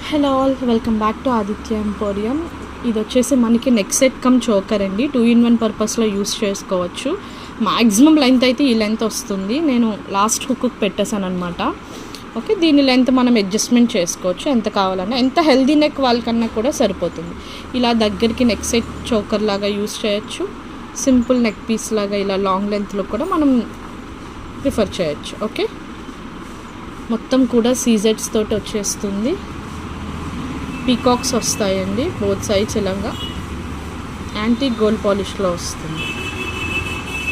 Hello all, welcome back to Aditya emporium. ఇది వచ్చేసి మనకి నెక్ సెట్ కమ్ చోకర్ అండి. 2-in-1 పర్పస్లో యూస్ చేసుకోవచ్చు. మ్యాక్సిమం లెంత్ అయితే ఈ లెంత్ వస్తుంది. నేను లాస్ట్ హుక్కు పెట్టేశాను అనమాట. ఓకే, దీని లెంత్ మనం అడ్జస్ట్మెంట్ చేసుకోవచ్చు ఎంత కావాలన్నా. ఎంత హెల్దీ నెక్ వాళ్ళకన్నా కూడా సరిపోతుంది. ఇలా దగ్గరికి నెక్ సెట్ చోకర్ లాగా యూస్ చేయొచ్చు. సింపుల్ నెక్ పీస్ లాగా ఇలా లాంగ్ లెంత్లో కూడా మనం ప్రిఫర్ చేయొచ్చు. ఓకే, మొత్తం కూడా సీజెట్స్ తోటి వచ్చేస్తుంది. పీకాక్స్ వస్తాయండి బోత్ సైడ్స్. ఇలాగా యాంటీ గోల్డ్ పాలిష్లో వస్తుంది.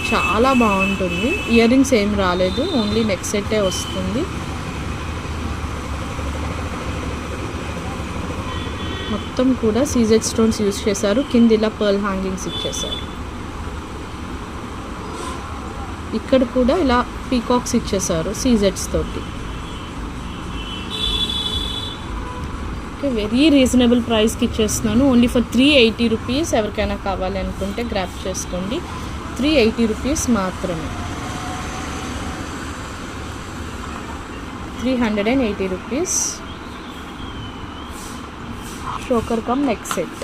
చాలా బాగుంటుంది. ఇయర్ రింగ్స్ ఏం రాలేదు, ఓన్లీ నెక్ సెట్టే వస్తుంది. మొత్తం కూడా సీజెడ్ స్టోన్స్ యూజ్ చేశారు. కింద ఇలా పర్ల్ హ్యాంగింగ్స్ ఇచ్చేసారు. ఇక్కడ కూడా ఇలా పీకాక్స్ ఇచ్చేసారు సీజెడ్స్ తోటి. వెరీ రీజనబుల్ ప్రైస్కి ఇచ్చేస్తున్నాను. Only for 380 rupees. ఎవరికైనా కావాలి అనుకుంటే గ్రాప్ చేసుకోండి. 380 రూపీస్ మాత్రమే. 380 rupees. Choker come neck set.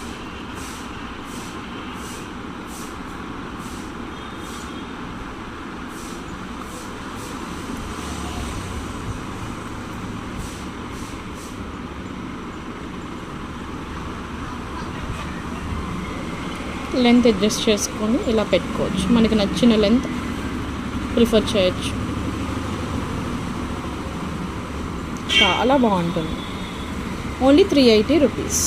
Length adjust చేసుకొని ఇలా పెట్టుకోవచ్చు. మనకి నచ్చిన లెంత్ ప్రిఫర్ చేయొచ్చు. చాలా బాగుంటుంది. Only 380 rupees.